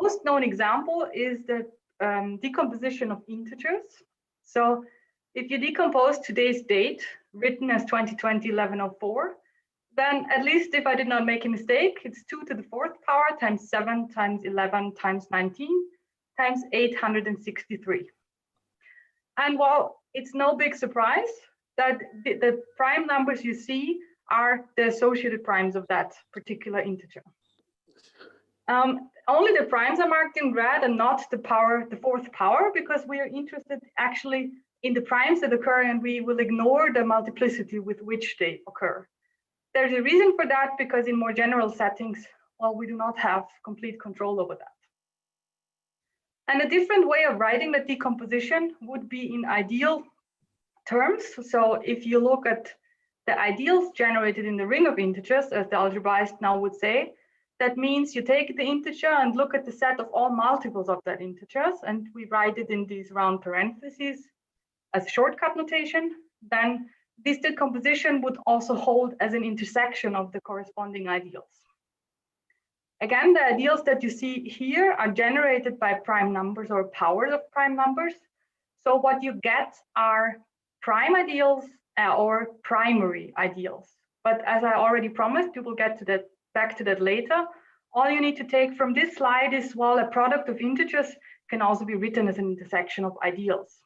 most known example is the decomposition of integers. So if you decompose today's date, written as 2020-1104, then at least if I did not make a mistake, it's 2 to the 4th power times 7 times 11 times 19 times 863. And while it's no big surprise that the prime numbers you see are the associated primes of that particular integer. Only the primes are marked in red and not the 4th power, because we are interested actually in the primes that occur, and we will ignore the multiplicity with which they occur. There's a reason for that, because in more general settings, well, we do not have complete control over that. And a different way of writing the decomposition would be in ideal terms. So if you look at the ideals generated in the ring of integers, as the algebraist now would say, that means you take the integer and look at the set of all multiples of that integers, and we write it in these round parentheses as shortcut notation. Then this decomposition would also hold as an intersection of the corresponding ideals. Again, the ideals that you see here are generated by prime numbers or powers of prime numbers. So what you get are prime ideals or primary ideals. But as I already promised, we will get to that, back to that later. All you need to take from this slide is, well, a product of integers can also be written as an intersection of ideals.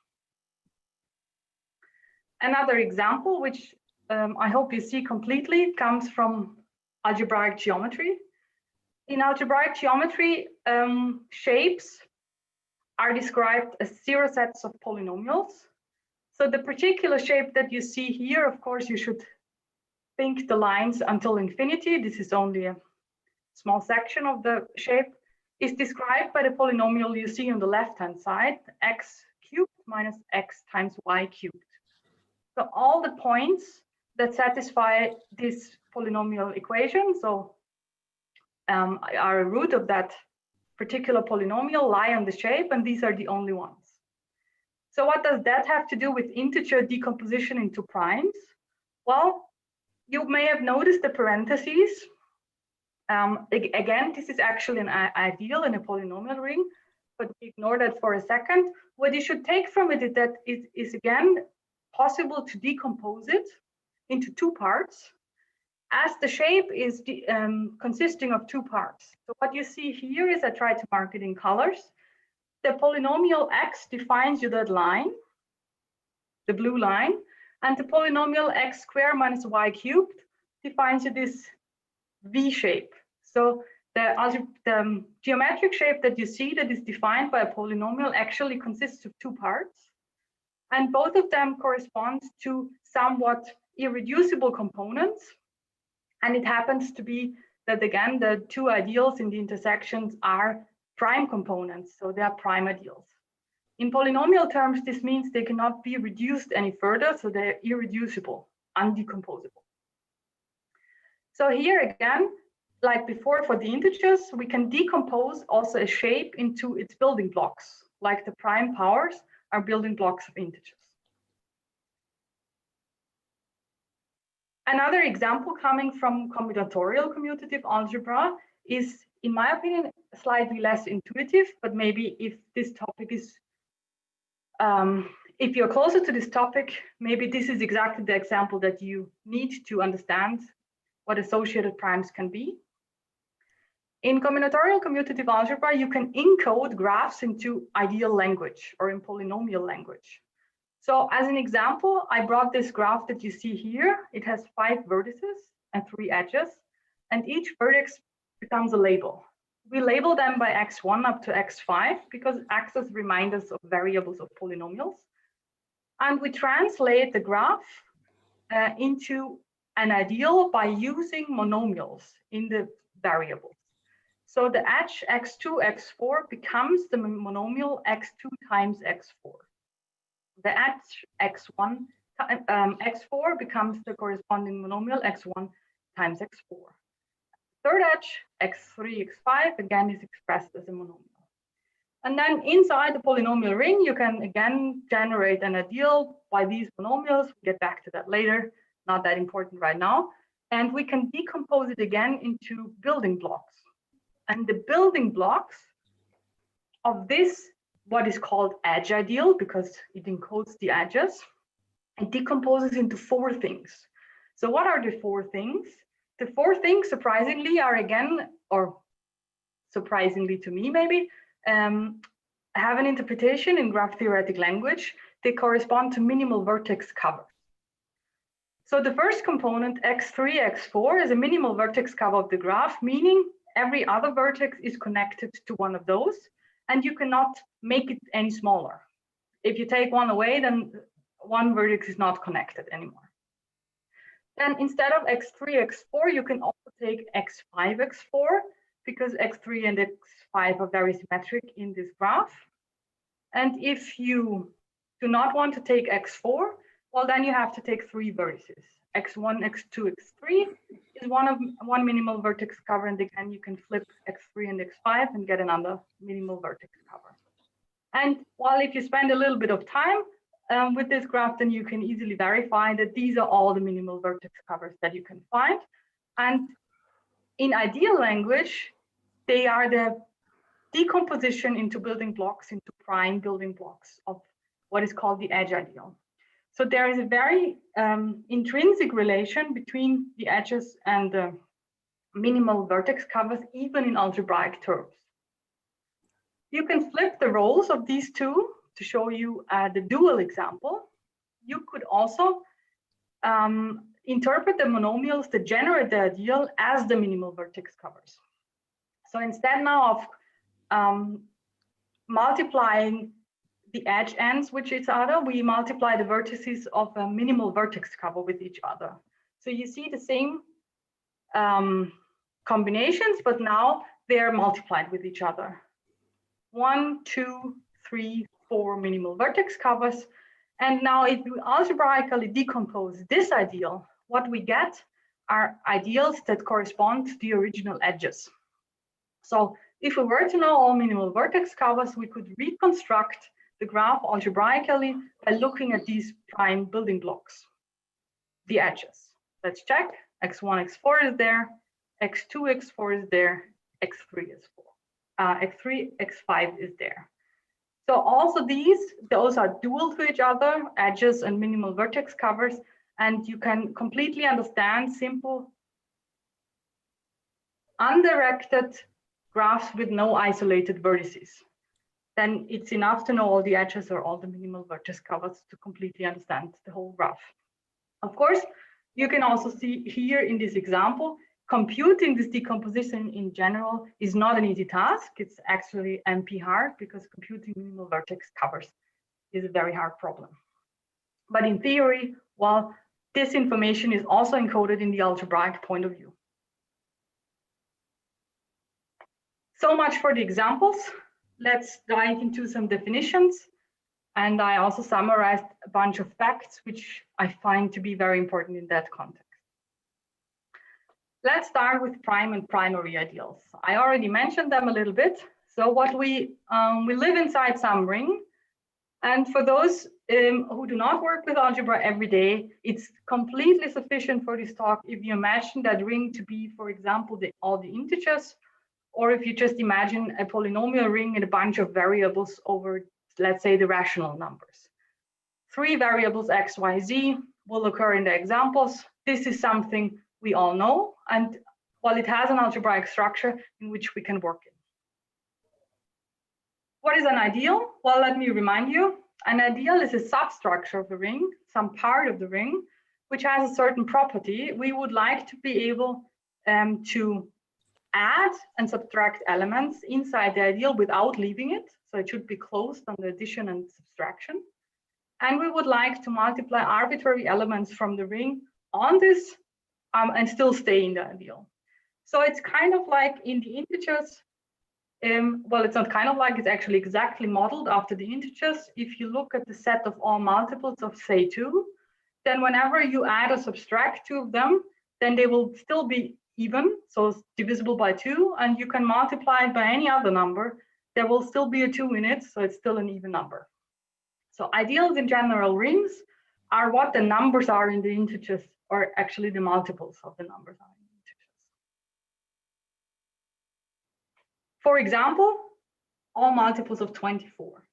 Another example, which I hope you see completely, comes from algebraic geometry. In algebraic geometry, shapes are described as zero sets of polynomials. So the particular shape that you see here, of course, you should think the lines until infinity. This is only a small section of the shape, is described by the polynomial you see on the left-hand side, x cubed minus x times y cubed. So all the points that satisfy this polynomial equation, so are a root of that particular polynomial, lie on the shape, and these are the only ones. So what does that have to do with integer decomposition into primes? Well, you may have noticed the parentheses. Again, this is actually an ideal in a polynomial ring, but ignore that for a second. What you should take from it is that it is again possible to decompose it into two parts, as the shape is consisting of two parts. So what you see here is, I try to mark it in colors. The polynomial x defines you that line, the blue line, and the polynomial x squared minus y cubed defines you this V shape. So the geometric shape that you see that is defined by a polynomial actually consists of two parts, and both of them correspond to somewhat irreducible components. And it happens to be that, again, the two ideals in the intersections are prime components, so they are prime ideals. In polynomial terms, this means they cannot be reduced any further, so they're irreducible, undecomposable. So here again, like before for the integers, we can decompose also a shape into its building blocks, like the prime powers are building blocks of integers. Another example coming from combinatorial commutative algebra is, in my opinion, slightly less intuitive, but maybe if this topic is, if you're closer to this topic, maybe this is exactly the example that you need to understand what associated primes can be. In combinatorial commutative algebra, you can encode graphs into ideal language or in polynomial language. So as an example, I brought this graph that you see here. It has 5 vertices and 3 edges, and each vertex becomes a label. We label them by x1 up to x5 because axes remind us of variables of polynomials. And we translate the graph into an ideal by using monomials in the variables. So the edge x2, x4 becomes the monomial x2 times x4. The edge x1, x4 becomes the corresponding monomial x1 times x4. Third edge, x3, x5, again is expressed as a monomial. And then inside the polynomial ring, you can again generate an ideal by these monomials. We'll get back to that later, not that important right now. And we can decompose it again into building blocks. And the building blocks of this, what is called edge ideal, because it encodes the edges, it decomposes into 4 things. So what are the 4 things? The 4 things, surprisingly, are again, or surprisingly to me maybe, have an interpretation in graph theoretic language. They correspond to minimal vertex cover. So the first component, x3, x4, is a minimal vertex cover of the graph, meaning every other vertex is connected to one of those, and you cannot make it any smaller. If you take one away, then one vertex is not connected anymore. Then instead of x3, x4, you can also take x5, x4, because x3 and x5 are very symmetric in this graph. And if you do not want to take x4, well, then you have to take 3 vertices. x1, x2, x3 is one minimal vertex cover, and again, you can flip x3 and x5 and get another minimal vertex cover. And while if you spend a little bit of time with this graph, then you can easily verify that these are all the minimal vertex covers that you can find. And in ideal language, they are the decomposition into building blocks, into prime building blocks of what is called the edge ideal. So there is a very intrinsic relation between the edges and the minimal vertex covers, even in algebraic terms. You can flip the roles of these two to show you the dual example. You could also interpret the monomials that generate the ideal as the minimal vertex covers. So instead now of multiplying the edge ends with each other, we multiply the vertices of a minimal vertex cover with each other. So you see the same combinations, but now they're multiplied with each other. 1, 2, 3, 4 minimal vertex covers. And now if we algebraically decompose this ideal, what we get are ideals that correspond to the original edges. So if we were to know all minimal vertex covers, we could reconstruct the graph algebraically by looking at these prime building blocks, the edges. Let's check. x1, x4 is there, x2, x4 is there, x3 is 4. x3, x5 is there. So also those are dual to each other, edges and minimal vertex covers, and you can completely understand simple, undirected graphs with no isolated vertices. Then it's enough to know all the edges or all the minimal vertex covers to completely understand the whole graph. Of course, you can also see here in this example, computing this decomposition in general is not an easy task. It's actually NP hard because computing minimal vertex covers is a very hard problem. But in theory, well, this information is also encoded in the algebraic point of view. So much for the examples. Let's dive into some definitions. And I also summarized a bunch of facts, which I find to be very important in that context. Let's start with prime and primary ideals. I already mentioned them a little bit. So what we live inside some ring. And for those who do not work with algebra every day, it's completely sufficient for this talk if you imagine that ring to be, for example, all the integers, or if you just imagine a polynomial ring and a bunch of variables over, let's say, the rational numbers. 3 variables x, y, z will occur in the examples. This is something we all know, and while it has an algebraic structure in which we can work in. What is an ideal? Well, let me remind you. An ideal is a substructure of the ring, some part of the ring, which has a certain property. We would like to be able to add and subtract elements inside the ideal without leaving it. So it should be closed on the addition and subtraction. And we would like to multiply arbitrary elements from the ring on this and still stay in the ideal. So it's kind of like in the integers. Well, it's not kind of like, it's actually exactly modeled after the integers. If you look at the set of all multiples of, say, 2, then whenever you add or subtract 2 of them, then they will still be even, so it's divisible by 2, and you can multiply it by any other number. There will still be a 2 in it, so it's still an even number. So ideals in general rings are what the numbers are in the integers, or actually the multiples of the numbers are in the integers. For example, all multiples of 24.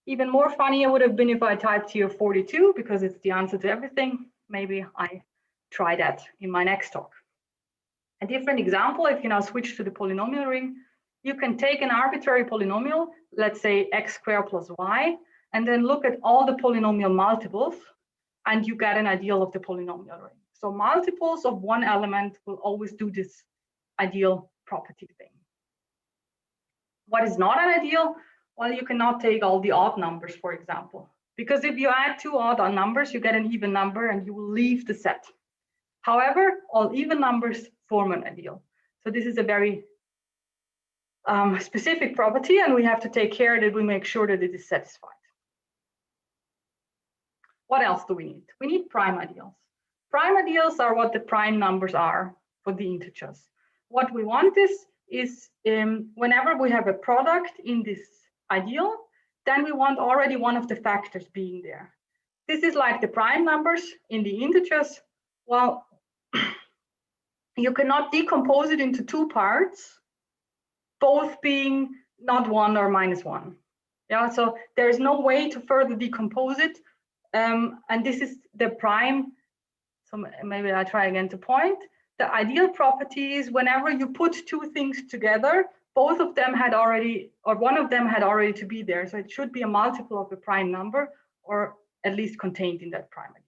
Even more funny it would have been if I typed here 42 because it's the answer to everything. Maybe I try that in my next talk. A different example, if you now switch to the polynomial ring, you can take an arbitrary polynomial, let's say x squared plus y, and then look at all the polynomial multiples, and you get an ideal of the polynomial ring. So multiples of one element will always do this ideal property thing. What is not an ideal? Well, you cannot take all the odd numbers, for example, because if you add two odd numbers, you get an even number and you will leave the set. However, all even numbers form an ideal. So this is a very specific property, and we have to take care that we make sure that it is satisfied. What else do we need? We need prime ideals. Prime ideals are what the prime numbers are for the integers. What we want is whenever we have a product in this ideal, then we want already one of the factors being there. This is like the prime numbers in the integers. Well, you cannot decompose it into two parts, both being not 1 or -1. Yeah, so there's no way to further decompose it. And this is the prime. So maybe I try again to point. The ideal property is whenever you put two things together, both of them had already, or one of them had already to be there. So it should be a multiple of the prime number, or at least contained in that prime ideal.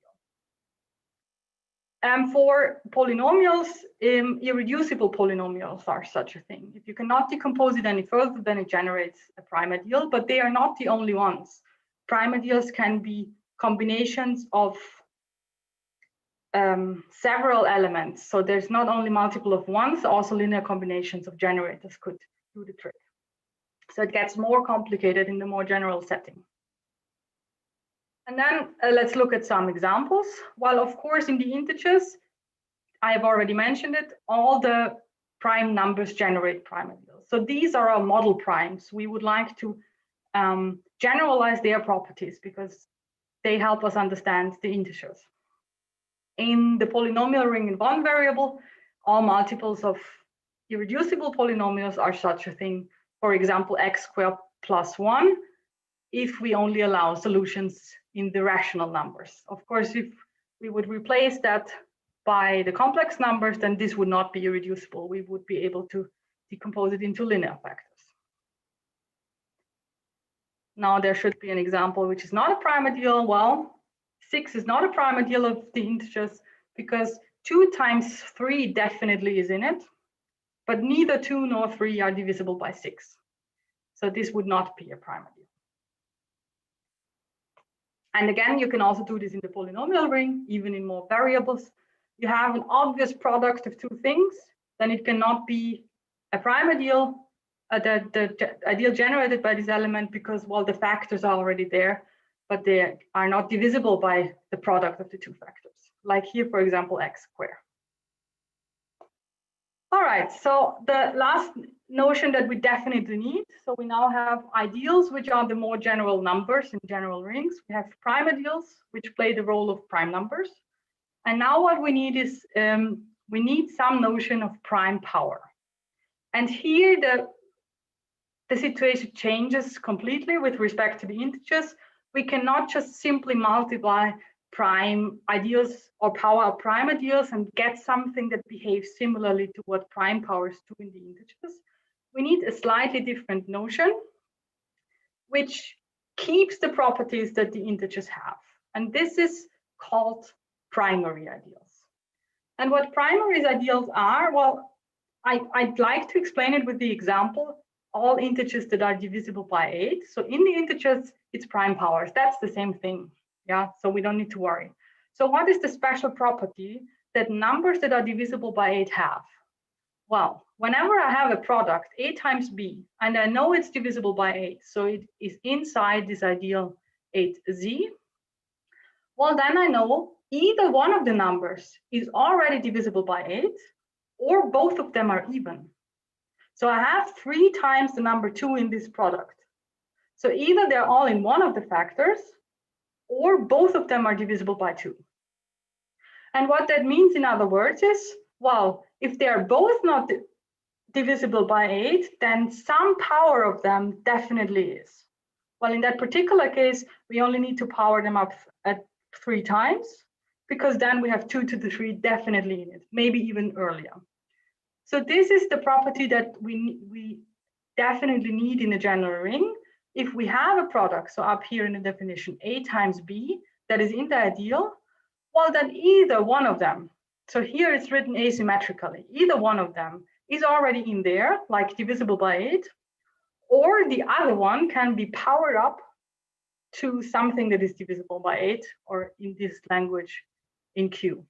For polynomials, irreducible polynomials are such a thing. If you cannot decompose it any further, then it generates a prime ideal, but they are not the only ones. Prime ideals can be combinations of several elements. So there's not only multiple of ones, also linear combinations of generators could do the trick. So it gets more complicated in the more general setting. And then let's look at some examples. Well, of course, in the integers, I have already mentioned it, all the prime numbers generate prime ideals. So these are our model primes. We would like to generalize their properties because they help us understand the integers. In the polynomial ring in one variable, all multiples of irreducible polynomials are such a thing. For example, x squared plus 1, if we only allow solutions in the rational numbers. Of course, if we would replace that by the complex numbers, then this would not be irreducible. We would be able to decompose it into linear factors. Now there should be an example which is not a prime ideal. Well, 6 is not a prime ideal of the integers because 2 times 3 definitely is in it, but neither 2 nor 3 are divisible by 6. So this would not be a prime ideal. And again, you can also do this in the polynomial ring, even in more variables. You have an obvious product of two things, then it cannot be a prime ideal, the ideal generated by this element because, well, the factors are already there, but they are not divisible by the product of the two factors. Like here, for example, x squared. All right, so the last notion that we definitely need. So we now have ideals, which are the more general numbers in general rings. We have prime ideals, which play the role of prime numbers. And now what we need is, we need some notion of prime power. And here the situation changes completely with respect to the integers. We cannot just simply multiply prime ideals or power of prime ideals and get something that behaves similarly to what prime powers do in the integers. We need a slightly different notion, which keeps the properties that the integers have. And this is called primary ideals. And what primary ideals are, well, I'd like to explain it with the example, all integers that are divisible by 8. So in the integers, it's prime powers. That's the same thing. Yeah, so we don't need to worry. So what is the special property that numbers that are divisible by 8 have? Well, whenever I have a product, a times b, and I know it's divisible by 8, so it is inside this ideal 8z, well, then I know either one of the numbers is already divisible by 8, or both of them are even. So I have 3 times the number 2 in this product. So either they're all in one of the factors, or both of them are divisible by 2. And what that means, in other words, is, well, if they are both not divisible by 8, then some power of them definitely is. Well, in that particular case, we only need to power them up at 3 times, because then we have 2 to the 3 definitely in it, maybe even earlier. So this is the property that we definitely need in a general ring. If we have a product, so up here in the definition, A times B, that is in the ideal, well, then either one of them, so here it's written asymmetrically, either one of them is already in there, like divisible by 8, or the other one can be powered up to something that is divisible by 8, or in this language, in Q.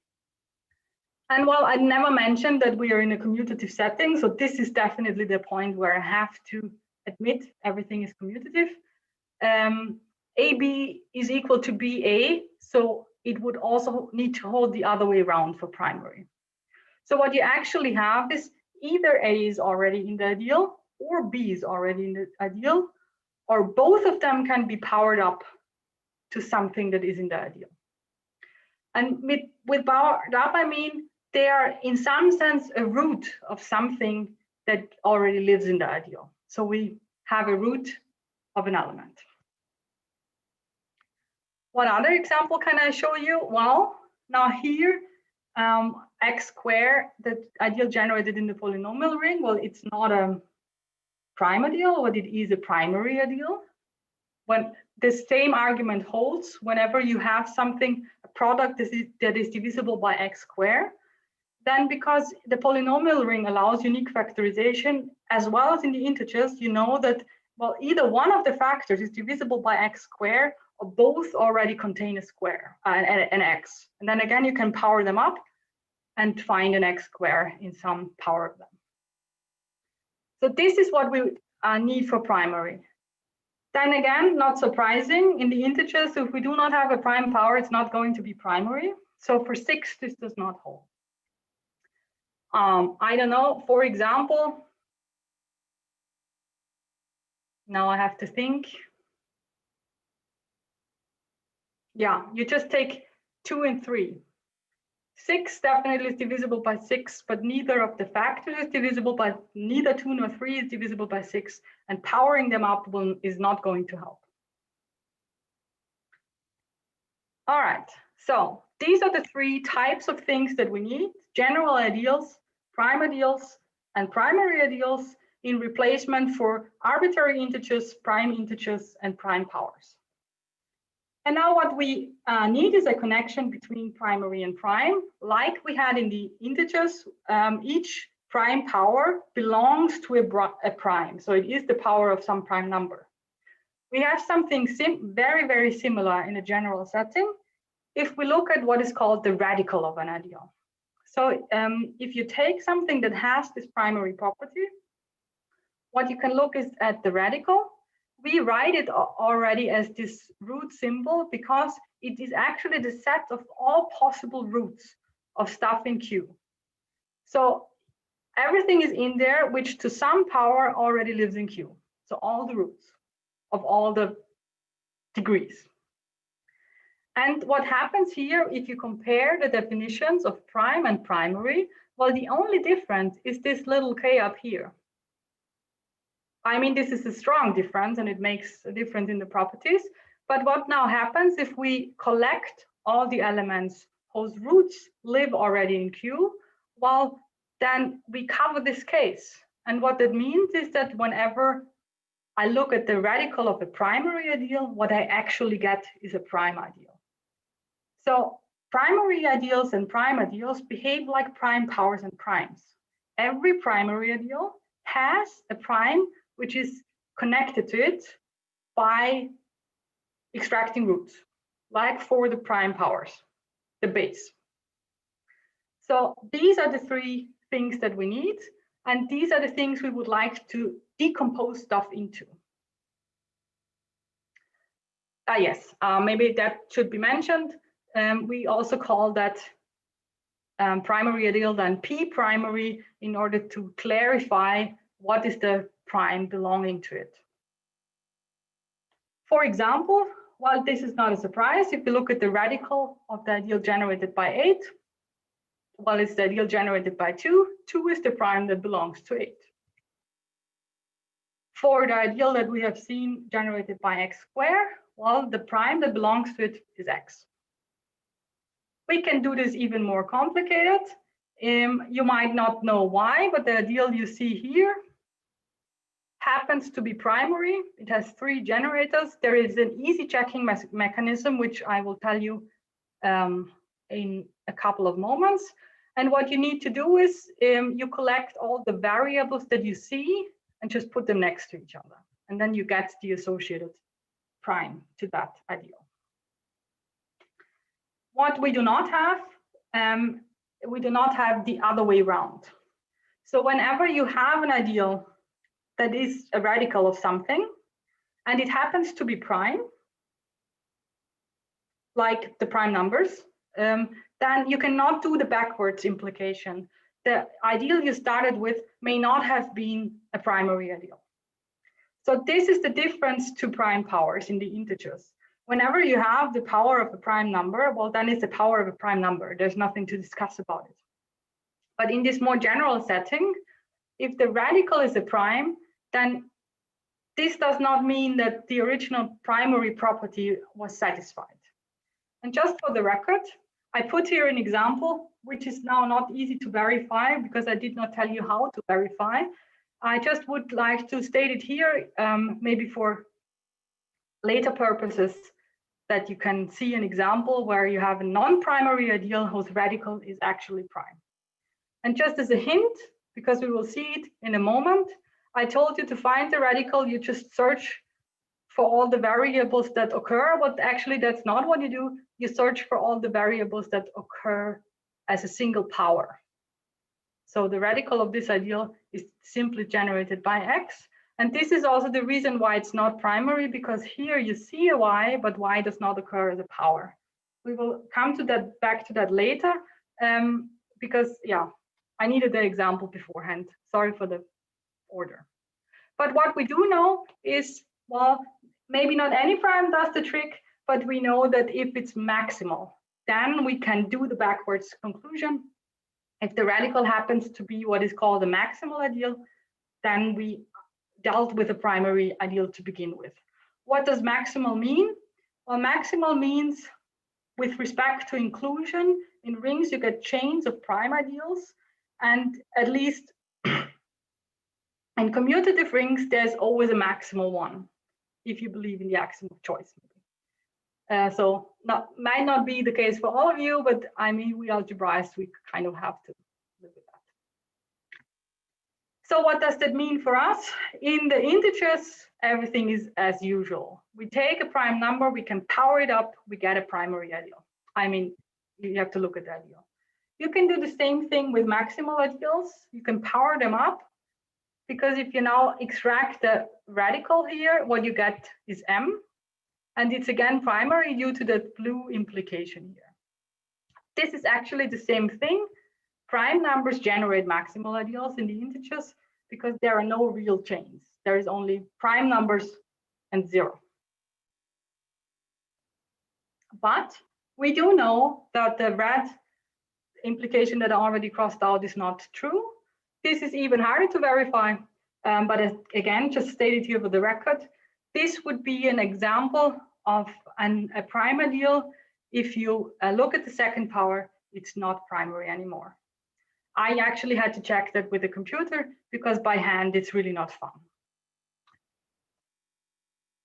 And well, I never mentioned that we are in a commutative setting, so this is definitely the point where I have to admit everything is commutative. AB is equal to BA, so it would also need to hold the other way around for primary. So what you actually have is either A is already in the ideal or B is already in the ideal, or both of them can be powered up to something that is in the ideal. And with powered up, I mean, they are in some sense a root of something that already lives in the ideal. So we have a root of an element. What other example can I show you? Well, now here, x squared, the ideal generated in the polynomial ring, well, it's not a prime ideal, but it is a primary ideal. When the same argument holds, whenever you have something, a product that is divisible by x squared, then because the polynomial ring allows unique factorization, as well as in the integers, you know that, well, either one of the factors is divisible by x squared, or both already contain a square, an x. And then again, you can power them up and find an x squared in some power of them. So this is what we need for primary. Then again, not surprising, in the integers, if we do not have a prime power, it's not going to be primary. So for 6, this does not hold. I don't know, for example, now I have to think. Yeah, you just take 2 and 3. 6 definitely is divisible by 6, but neither of the factors is divisible by, neither 2 nor 3 is divisible by 6, and powering them up is not going to help. All right, so these are the 3 types of things that we need: general ideals, prime ideals, and primary ideals in replacement for arbitrary integers, prime integers, and prime powers. And now what we need is a connection between primary and prime. Like we had in the integers, each prime power belongs to a prime. So it is the power of some prime number. We have something very, very similar in a general setting if we look at what is called the radical of an ideal. So if you take something that has this primary property, what you can look is at the radical. We write it already as this root symbol because it is actually the set of all possible roots of stuff in Q. So everything is in there, which to some power already lives in Q. So all the roots of all the degrees. And what happens here, if you compare the definitions of prime and primary, well, the only difference is this little k up here. I mean, this is a strong difference and it makes a difference in the properties. But what now happens if we collect all the elements whose roots live already in Q? Well, then we cover this case. And what that means is that whenever I look at the radical of a primary ideal, what I actually get is a prime ideal. So primary ideals and prime ideals behave like prime powers and primes. Every primary ideal has a prime which is connected to it by extracting roots, like for the prime powers, the base. So these are the 3 things that we need, and these are the things we would like to decompose stuff into. Yes, maybe that should be mentioned. We also call that primary ideal then P primary in order to clarify what is the prime belonging to it. For example, while this is not a surprise, if you look at the radical of the ideal generated by 8, well, it's the ideal generated by 2. 2 is the prime that belongs to 8. for the ideal that we have seen generated by x squared, well, the prime that belongs to it is x. We can do this even more complicated. You might not know why, but the ideal you see here happens to be primary. It has 3 generators. There is an easy checking mechanism, which I will tell you in a couple of moments. And what you need to do is you collect all the variables that you see and just put them next to each other. And then you get the associated prime to that ideal. What we do not have the other way around. So whenever you have an ideal that is a radical of something, and it happens to be prime, like the prime numbers, then you cannot do the backwards implication. The ideal you started with may not have been a primary ideal. So this is the difference to prime powers in the integers. Whenever you have the power of a prime number, well, then it's the power of a prime number. There's nothing to discuss about it. But in this more general setting, if the radical is a prime, then this does not mean that the original primary property was satisfied. And just for the record, I put here an example, which is now not easy to verify because I did not tell you how to verify. I just would like to state it here, maybe for later purposes, that you can see an example where you have a non-primary ideal whose radical is actually prime. And just as a hint, because we will see it in a moment, I told you to find the radical, you just search for all the variables that occur, but actually that's not what you do. You search for all the variables that occur as a single power. So the radical of this ideal is simply generated by x. And this is also the reason why it's not primary, because here you see a y, but y does not occur as a power. We will come to that, back to that later, because yeah, I needed the example beforehand. Sorry for the order. But what we do know is, well, maybe not any prime does the trick, but we know that if it's maximal, then we can do the backwards conclusion. If the radical happens to be what is called a maximal ideal, then we dealt with a primary ideal to begin with. What does maximal mean? Well, maximal means with respect to inclusion in rings, you get chains of prime ideals, and at least in commutative rings, there's always a maximal one, if you believe in the axiom of choice. So might not be the case for all of you, but I mean, we algebraists, we kind of have to live with that. So what does that mean for us? In the integers, everything is as usual. We take a prime number, we can power it up, we get a primary ideal. I mean, you have to look at the ideal. You can do the same thing with maximal ideals. You can power them up, because if you now extract the radical here, what you get is m. And it's again primary due to the blue implication here. This is actually the same thing. Prime numbers generate maximal ideals in the integers because there are no real chains. There is only prime numbers and 0. But we do know that the red implication that I already crossed out is not true. This is even harder to verify, but again, just stated here for the record, this would be an example of a prime ideal. If you look at the second power, it's not primary anymore. I actually had to check that with a computer because by hand, it's really not fun.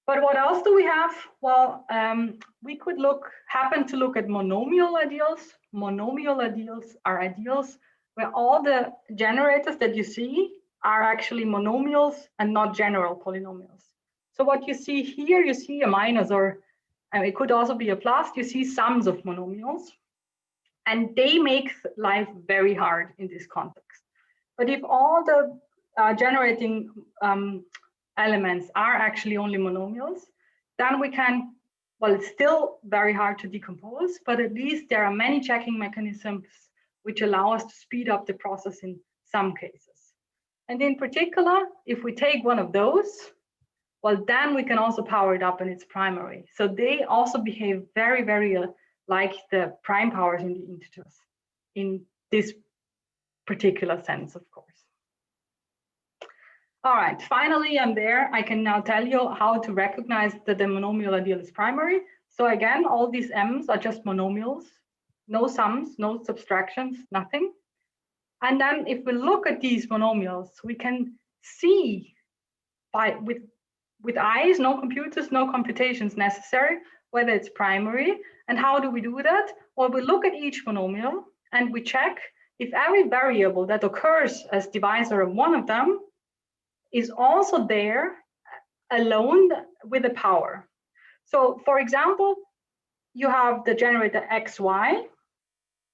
But what else do we have? Well, we could happen to look at monomial ideals. Monomial ideals are ideals where all the generators that you see are actually monomials and not general polynomials. So what you see here, you see a minus, or it could also be a plus. You see sums of monomials, and they make life very hard in this context. But if all the generating elements are actually only monomials, then we can, well, it's still very hard to decompose, but at least there are many checking mechanisms which allow us to speed up the process in some cases. And in particular, if we take one of those, well, then we can also power it up and it's primary. So they also behave very, very like the prime powers in the integers in this particular sense, of course. All right, finally, I'm there. I can now tell you how to recognize that the monomial ideal is primary. So again, all these m's are just monomials, no sums, no subtractions, nothing. And then if we look at these monomials, we can see with eyes, no computers, no computations necessary, whether it's primary. And how do we do that? Well, we look at each monomial and we check if every variable that occurs as divisor of one of them is also there alone with a power. So for example, you have the generator xy,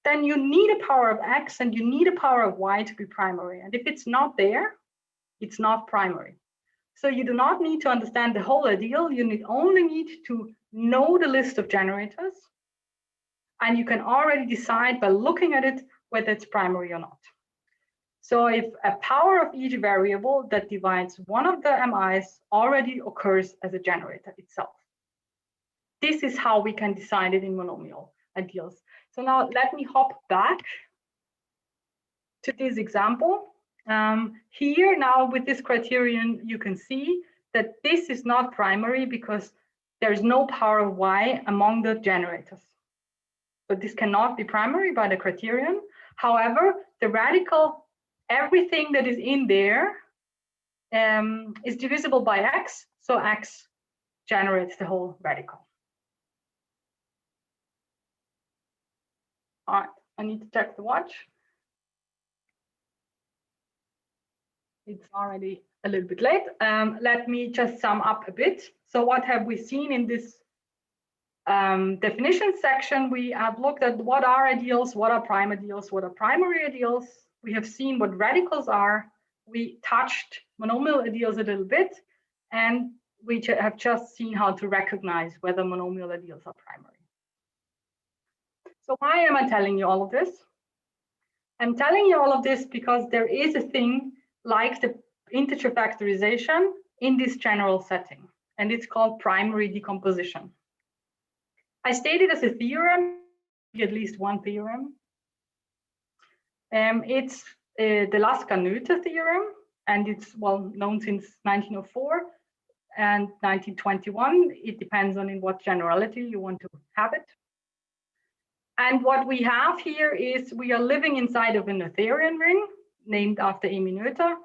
then you need a power of x and you need a power of y to be primary. And if it's not there, it's not primary. So you do not need to understand the whole ideal. You only need to know the list of generators. And you can already decide by looking at it whether it's primary or not. So if a power of each variable that divides one of the MIs already occurs as a generator itself. This is how we can decide it in monomial ideals. So now let me hop back to this example. Here now with this criterion, you can see that this is not primary because there's no power of y among the generators. So this cannot be primary by the criterion. However, the radical, everything that is in there is divisible by x, so x generates the whole radical. All right, I need to check the watch. It's already a little bit late. Let me just sum up a bit. So what have we seen in this definition section? We have looked at what are ideals, what are prime ideals, what are primary ideals. We have seen what radicals are. We touched monomial ideals a little bit, and we have just seen how to recognize whether monomial ideals are primary. So why am I telling you all of this? I'm telling you all of this because there is a thing like the integer factorization in this general setting, and it's called primary decomposition. I stated as a theorem, at least one theorem. It's the Lasker-Noether theorem, and it's well known since 1904 and 1921. It depends on in what generality you want to have it. And what we have here is we are living inside of a Noetherian ring named after Emmy Noether.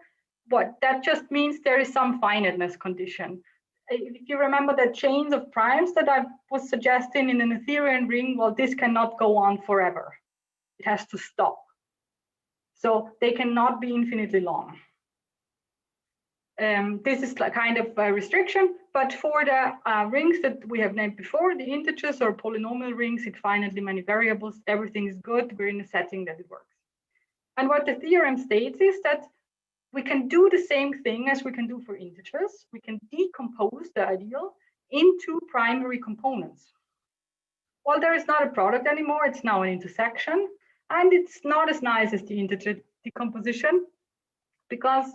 But that just means there is some finiteness condition. If you remember the chains of primes that I was suggesting in a Noetherian ring, well, this cannot go on forever. It has to stop. So they cannot be infinitely long. This is kind of a restriction, but for the rings that we have named before, the integers or polynomial rings, it's finitely many variables, everything is good, we're in a setting that it works. And what the theorem states is that we can do the same thing as we can do for integers. We can decompose the ideal into primary components. Well, there is not a product anymore, it's now an intersection, and it's not as nice as the integer decomposition because,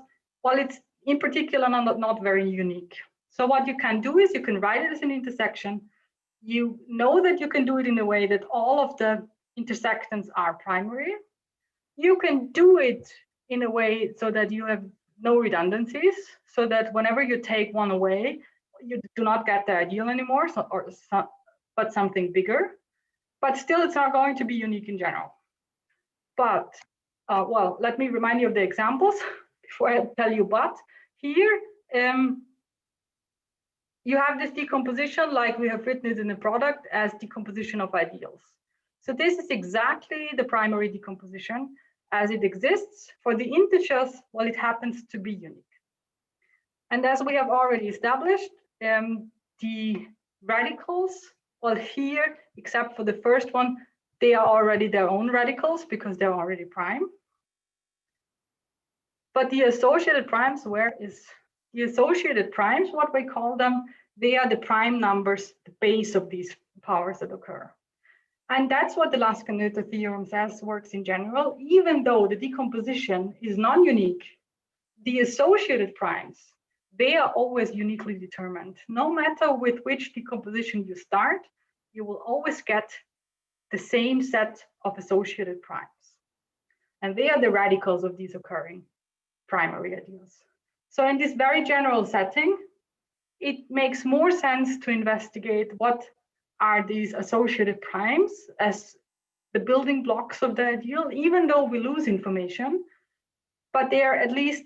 well, it's in particular not very unique. So what you can do is you can write it as an intersection. You know that you can do it in a way that all of the intersections are primary. You can do it in a way so that you have no redundancies, so that whenever you take one away, you do not get the ideal anymore, but something bigger. But still, it's not going to be unique in general. But, well, let me remind you of the examples before I tell you but. Here, you have this decomposition like we have written it in the product as decomposition of ideals. So this is exactly the primary decomposition as it exists. For the integers, well, it happens to be unique. And as we have already established, the radicals, well, here, except for the first one, they are already their own radicals because they're already prime. But the associated primes, where is the associated primes, what we call them, they are the prime numbers, the base of these powers that occur. And that's what the Lasker-Noether theorem says works in general. Even though the decomposition is non-unique, the associated primes, they are always uniquely determined. No matter with which decomposition you start, you will always get the same set of associated primes. And they are the radicals of these occurring primary ideals. So in this very general setting, it makes more sense to investigate what are these associated primes as the building blocks of the ideal, even though we lose information, but they are at least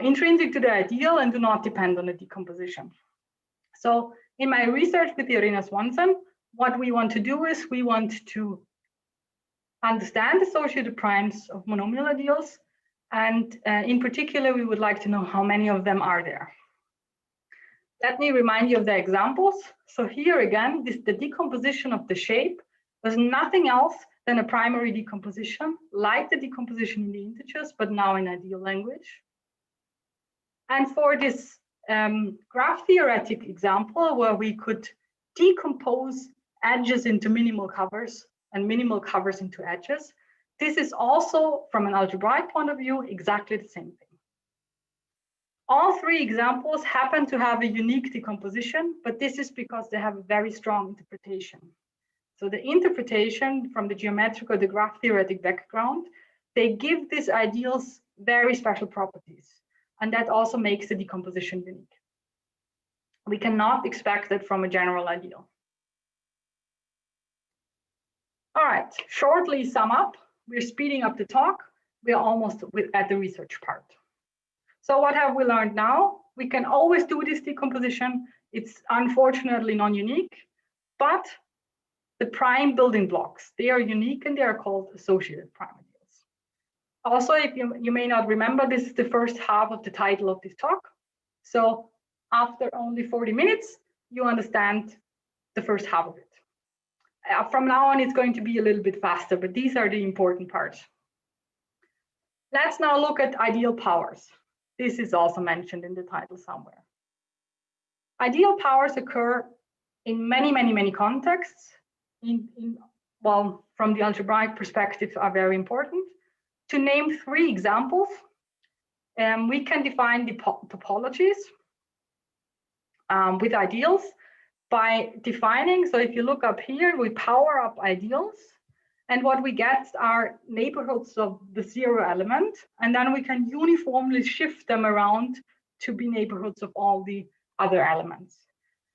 intrinsic to the ideal and do not depend on the decomposition. So in my research with Irina Swanson, what we want to do is we want to understand associated primes of monomial ideals. And in particular, we would like to know how many of them are there. Let me remind you of the examples. So here again, the decomposition of the shape was nothing else than a primary decomposition, like the decomposition in the integers, but now in ideal language. And for this graph theoretic example, where we could decompose edges into minimal covers and minimal covers into edges, this is also, from an algebraic point of view, exactly the same thing. All three examples happen to have a unique decomposition, but this is because they have a very strong interpretation. So the interpretation from the geometric or the graph theoretic background, they give these ideals very special properties. And that also makes the decomposition unique. We cannot expect that from a general ideal. All right, shortly sum up. We're speeding up the talk. We're almost at the research part. So what have we learned now? We can always do this decomposition. It's unfortunately non-unique, but the prime building blocks, they are unique and they are called associated prime ideals. Also, if you may not remember, this is the first half of the title of this talk. So after only 40 minutes, you understand the first half of it. From now on, it's going to be a little bit faster, but these are the important parts. Let's now look at ideal powers. This is also mentioned in the title somewhere. Ideal powers occur in many contexts. Well, from the algebraic perspective, are very important. To name three examples, we can define the topologies with ideals by defining, so if you look up here, we power up ideals, and what we get are neighborhoods of the zero element, and then we can uniformly shift them around to be neighborhoods of all the other elements.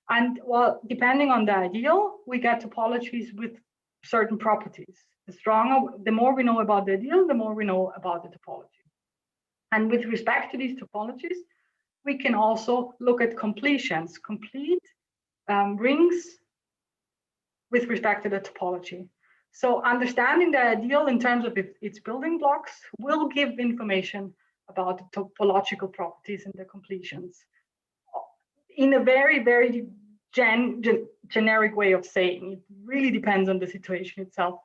And well, depending on the ideal, we get topologies with certain properties. The more we know about the ideal, the more we know about the topology. And with respect to these topologies, we can also look at completions, complete rings with respect to the topology. So understanding the ideal in terms of its building blocks will give information about the topological properties and the completions in a very generic way of saying. It really depends on the situation itself,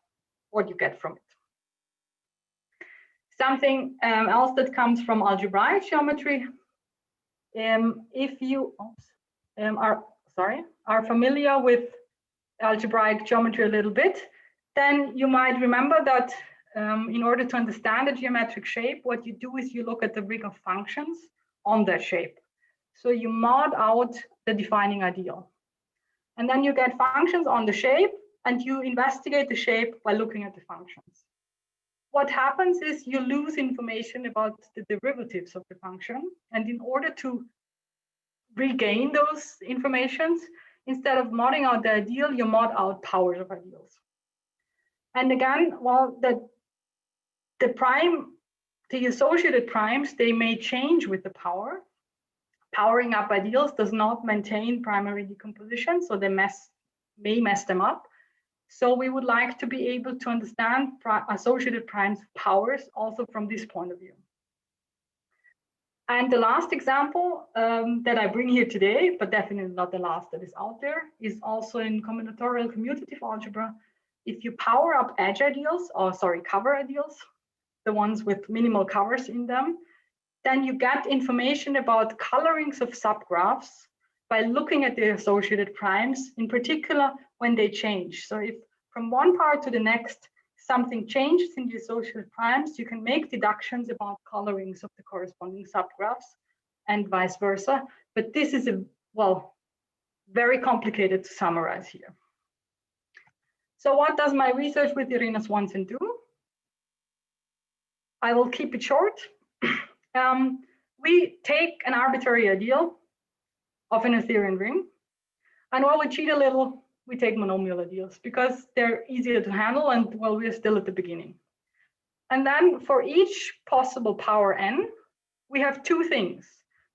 what you get from it. Something else that comes from algebraic geometry, if you are familiar with algebraic geometry a little bit, then you might remember that in order to understand a geometric shape, what you do is you look at the ring of functions on that shape. So you mod out the defining ideal. And then you get functions on the shape, and you investigate the shape by looking at the functions. What happens is you lose information about the derivatives of the function. And in order to regain those informations, instead of modding out the ideal, you mod out powers of ideals. And again, well, the associated primes, they may change with the power. Powering up ideals does not maintain primary decomposition, so they may mess them up. So we would like to be able to understand associated primes powers also from this point of view. And the last example that I bring here today, but definitely not the last that is out there, is also in combinatorial commutative algebra. If you power up edge ideals, or sorry, cover ideals, the ones with minimal covers in them, then you get information about colorings of subgraphs by looking at the associated primes, in particular when they change. So if from one part to the next, something changes in the associated primes, you can make deductions about colorings of the corresponding subgraphs and vice versa. But this is, very complicated to summarize here. So what does my research with Irina Swanson do? I will keep it short. we take an arbitrary ideal of an Euclidean ring, and while we cheat a little, we take monomial ideals because they're easier to handle, and well, we're still at the beginning. And then for each possible power n, we have two things.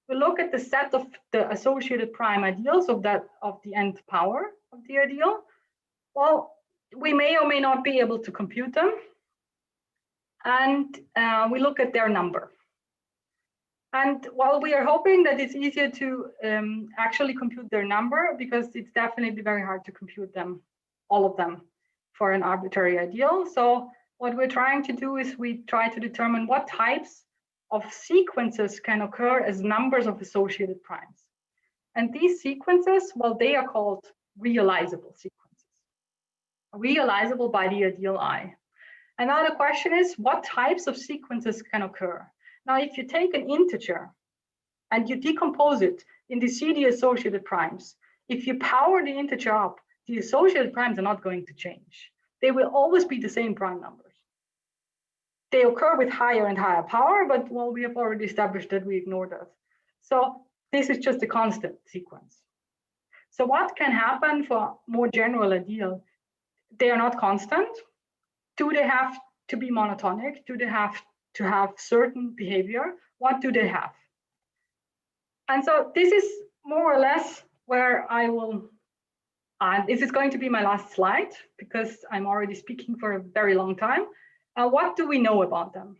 We look at the set of the associated prime ideals of the nth power of the ideal. Well, we may or may not be able to compute them, and we look at their number. And while we are hoping that it's easier to actually compute their number, because it's definitely very hard to compute them, all of them, for an arbitrary ideal. So what we're trying to do is we try to determine what types of sequences can occur as numbers of associated primes. And these sequences, well, they are called realizable sequences, realizable by the ideal I. And now the question is, what types of sequences can occur? Now, if you take an integer and you decompose it into CD associated primes, if you power the integer up, the associated primes are not going to change. They will always be the same prime numbers. They occur with higher and higher power, but well, we have already established that we ignore that. So this is just a constant sequence. So what can happen for more general ideal? They are not constant. Do they have to be monotonic? Do they have to have certain behavior? What do they have? And so this is more or less where I will, this is going to be my last slide because I'm already speaking for a very long time. What do we know about them?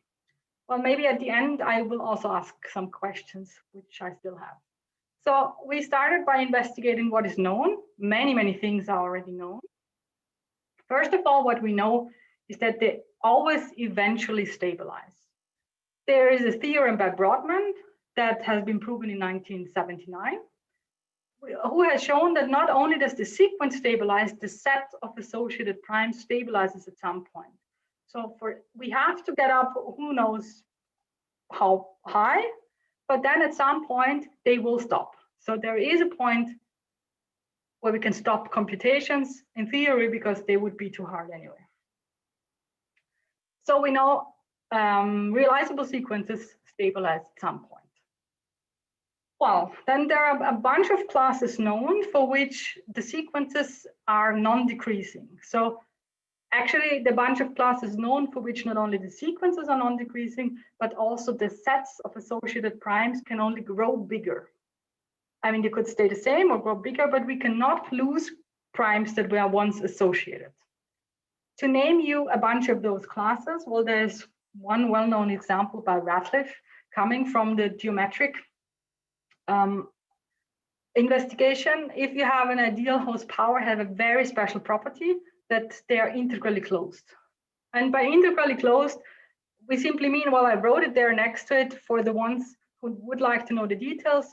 Well, maybe at the end, I will also ask some questions, which I still have. So we started by investigating what is known. Many things are already known. First of all, what we know is that they always eventually stabilize. There is a theorem by Brodmann that has been proven in 1979, who has shown that not only does the sequence stabilize, the set of associated primes stabilizes at some point. So we have to get up, who knows how high, but then at some point they will stop. So there is a point where we can stop computations in theory because they would be too hard anyway. So we know realizable sequences stabilize at some point. Well, then there are a bunch of classes known for which the sequences are non-decreasing. So actually, the bunch of classes known for which not only the sequences are non-decreasing, but also the sets of associated primes can only grow bigger. I mean, they could stay the same or grow bigger, but we cannot lose primes that were once associated. To name you a bunch of those classes, well, there's one well-known example by Ratliff coming from the geometric investigation. If you have an ideal whose power have a very special property that they are integrally closed. And by integrally closed, we simply mean, well, I wrote it there next to it for the ones who would like to know the details.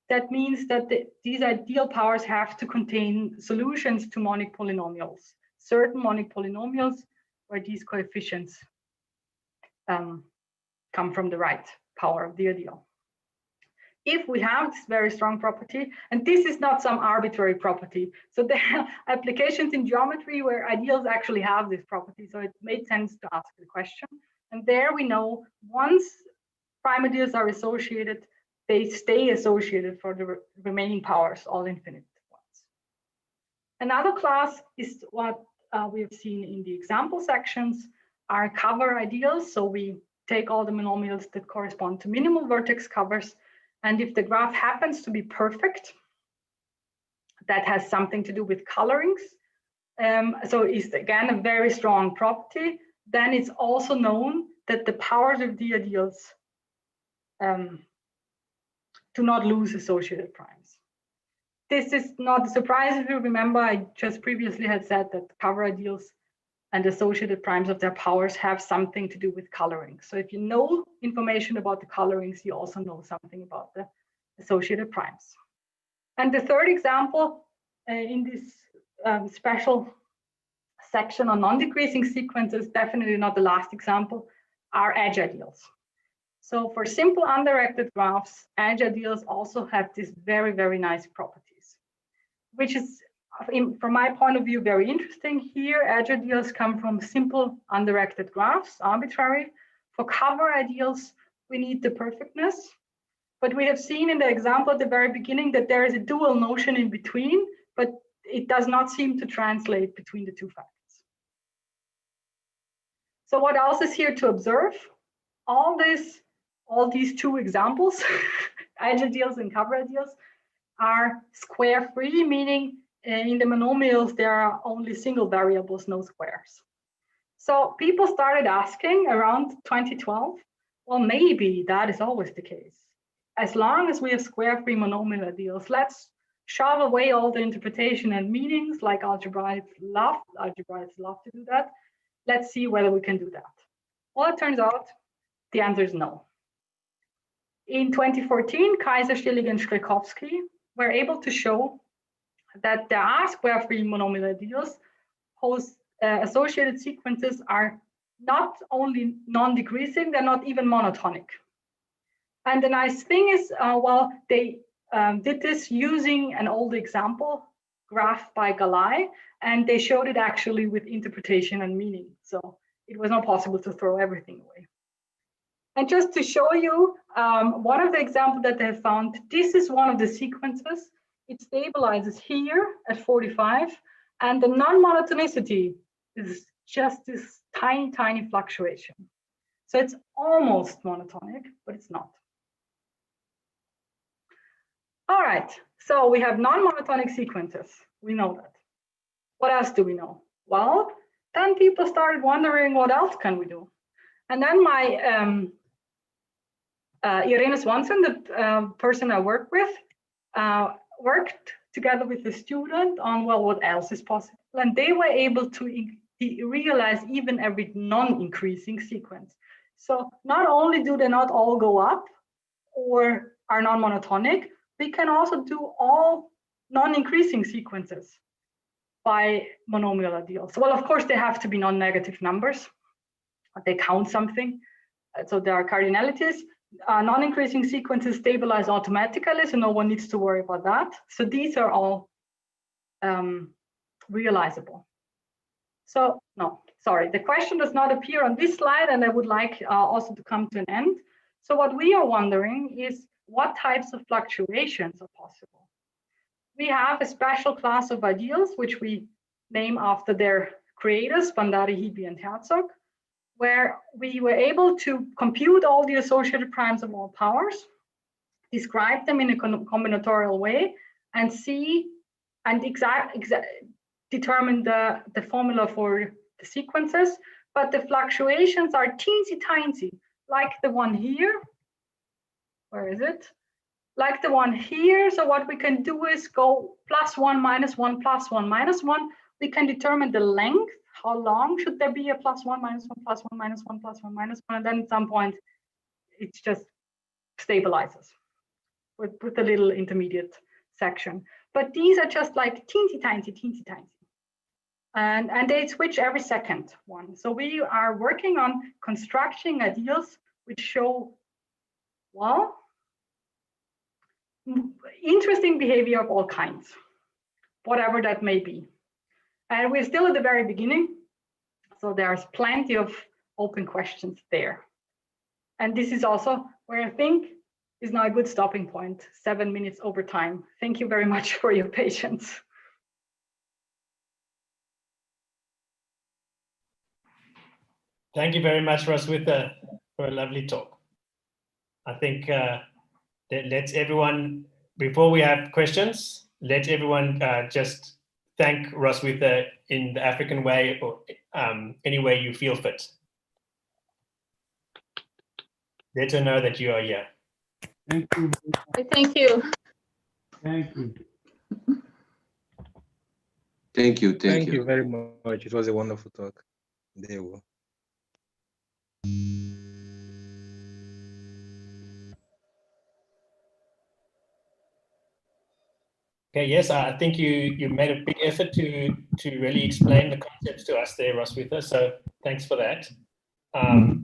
That means that these ideal powers have to contain solutions to monic polynomials, certain monic polynomials where these coefficients come from the right power of the ideal. If we have this very strong property, and this is not some arbitrary property, so there are applications in geometry where ideals actually have this property, so it made sense to ask the question. And there we know once prime ideals are associated, they stay associated for the remaining powers, all infinite ones. Another class is what we have seen in the example sections are cover ideals. So we take all the monomials that correspond to minimal vertex covers. And if the graph happens to be perfect, that has something to do with colorings. So it's again a very strong property. Then it's also known that the powers of the ideals do not lose associated primes. This is not a surprise if you remember, I just previously had said that cover ideals and associated primes of their powers have something to do with coloring. So if you know information about the colorings, you also know something about the associated primes. And the third example in this special section on non-decreasing sequences, definitely not the last example, are edge ideals. So for simple undirected graphs, edge ideals also have these very nice properties, which is, from my point of view, very interesting. Here, edge ideals come from simple undirected graphs, arbitrary. For cover ideals, we need the perfectness. But we have seen in the example at the very beginning that there is a dual notion in between, but it does not seem to translate between the two facts. So what else is here to observe? All these two examples, ideals and cover ideals, are square free, meaning in the monomials, there are only single variables, no squares. So people started asking around 2012, well, maybe that is always the case. As long as we have square-free monomial ideals, let's shove away all the interpretation and meanings like algebraics love to do that. Let's see whether we can do that. Well, it turns out the answer is no. In 2014, Kaiser, Stillig, and Strekowski were able to show that there are square-free monomial ideals whose associated sequences are not only non-decreasing, they're not even monotonic. And the nice thing is, well, they did this using an old example graph by Galai, and they showed it actually with interpretation and meaning. So it was not possible to throw everything away. And just to show you one of the examples that they have found, this is one of the sequences. It stabilizes here at 45, and the non-monotonicity is just this tiny, tiny fluctuation. So it's almost monotonic, but it's not. All right, so we have non-monotonic sequences. We know that. What else do we know? Well, then people started wondering, what else can we do? And then my Irene Swanson, the person I work with, worked together with the student on, well, what else is possible? And they were able to realize even every non-increasing sequence. So not only do they not all go up or are non-monotonic, we can also do all non-increasing sequences by monomial ideals. Well, of course, they have to be non-negative numbers. They count something. So there are cardinalities. Non-increasing sequences stabilize automatically, so no one needs to worry about that. So these are all realizable. So no, sorry, the question does not appear on this slide, and I would like also to come to an end. So what we are wondering is what types of fluctuations are possible. We have a special class of ideals, which we name after their creators, Bandari, Hebe, and Herzog, where we were able to compute all the associated primes of all powers, describe them in a combinatorial way, and see and determine the formula for the sequences. But the fluctuations are teensy tiny, like the one here. Where is it? Like the one here. So what we can do is go +1, -1, +1, -1. We can determine the length. How long should there be a +1, -1, +1, -1, +1, -1, and then at some point it just stabilizes with a little intermediate section. But these are just like teensy tiny. And they switch every second one. So we are working on constructing ideals which show, well, interesting behavior of all kinds, whatever that may be. And we're still at the very beginning, so there's plenty of open questions there. And this is also where I think is now a good stopping point, 7 minutes over time. Thank you very much for your patience. Thank you very much, Roswitha, for a lovely talk. I think that let's everyone, before we have questions, let everyone just thank Roswitha in the African way or any way you feel fit. Let her know that you are here. Thank you. Thank you. Thank you. Thank you. Thank you very much. It was a wonderful talk. There you go. Okay, yes, I think you made a big effort to really explain the concepts to us there, Roswitha, so thanks for that. Are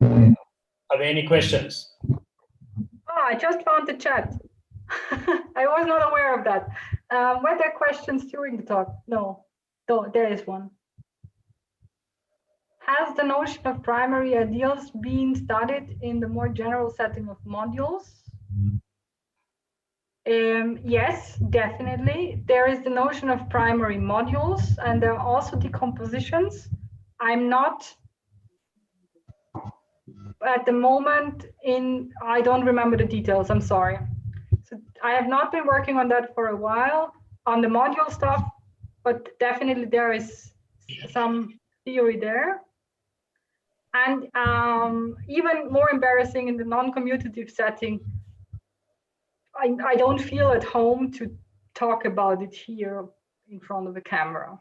there any questions? Oh, I just found the chat. I was not aware of that. Were there questions during the talk? No, there is one. Has the notion of primary ideals been studied in the more general setting of modules? Yes, definitely. There is the notion of primary modules, and there are also decompositions. I'm not at the moment I don't remember the details, I'm sorry. So I have not been working on that for a while, on the module stuff, but definitely there is some theory there. And even more embarrassing in the non-commutative setting, I don't feel at home to talk about it here in front of the camera.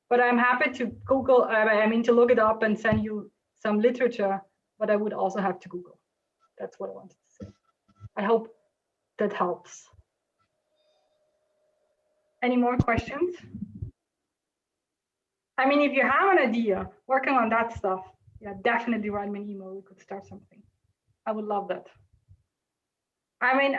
But I'm happy to Google, to look it up and send you some literature, but I would also have to Google. That's what I wanted to say. I hope that helps. Any more questions? I mean, if you have an idea working on that stuff, yeah, definitely write me an email. We could start something. I would love that. I mean,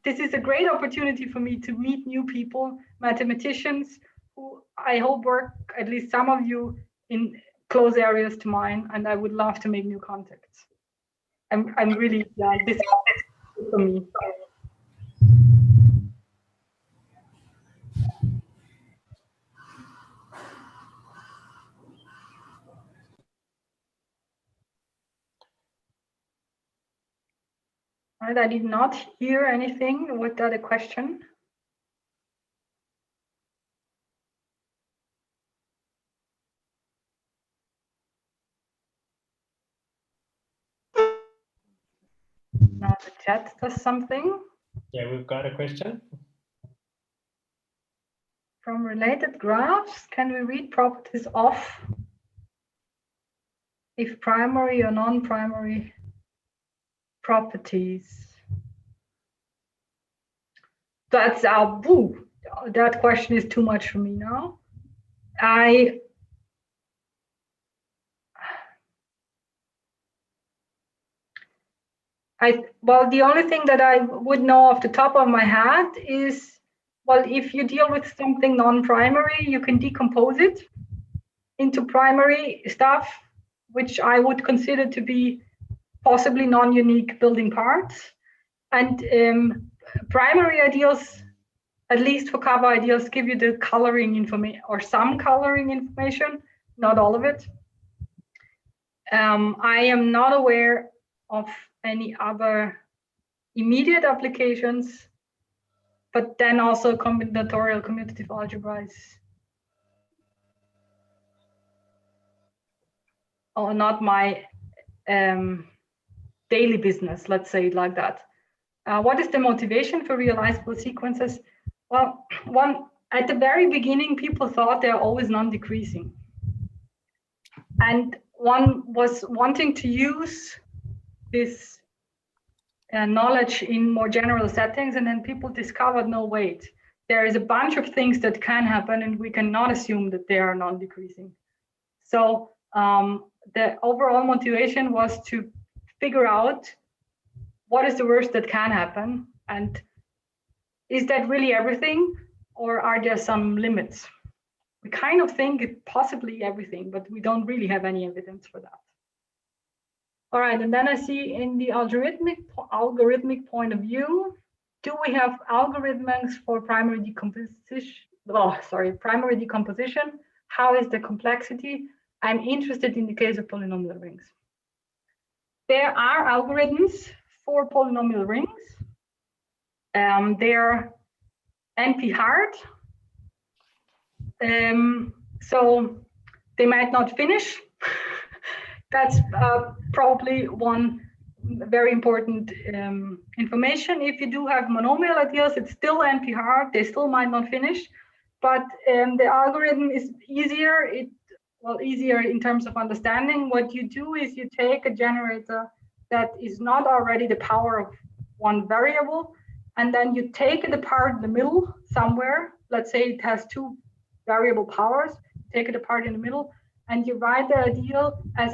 this is a great opportunity for me to meet new people, mathematicians who I hope work, at least some of you, in close areas to mine, and I would love to make new contacts. I'm really, this is for me. All right, I did not hear anything. Was that a question? Now the chat does something. Yeah, we've got a question. From related graphs, can we read properties of if primary or non-primary properties? That's that question is too much for me now. Well, the only thing that I would know off the top of my head is, well, if you deal with something non-primary, you can decompose it into primary stuff, which I would consider to be possibly non-unique building parts. And primary ideals, at least for cover ideals, give you the coloring information or some coloring information, not all of it. I am not aware of any other immediate applications, but then also combinatorial commutative algebra is not my daily business, let's say it like that. What is the motivation for realizable sequences? Well, at the very beginning, people thought they're always non-decreasing. And one was wanting to use this knowledge in more general settings, and then people discovered, no, wait, there is a bunch of things that can happen, and we cannot assume that they are non-decreasing. So the overall motivation was to figure out what is the worst that can happen, and is that really everything, or are there some limits? We kind of think it's possibly everything, but we don't really have any evidence for that. All right, and then I see in the algorithmic point of view, do we have algorithms for primary decomposition? Oh, sorry, primary decomposition. How is the complexity? I'm interested in the case of polynomial rings. There are algorithms for polynomial rings. They're NP-hard. So they might not finish. That's probably one very important information. If you do have monomial ideals, it's still NP-hard. They still might not finish, but the algorithm is easier. Easier in terms of understanding. What you do is you take a generator that is not already the power of one variable, and then you take it apart in the middle somewhere. Let's say it has two variable powers. Take it apart in the middle, and you write the ideal as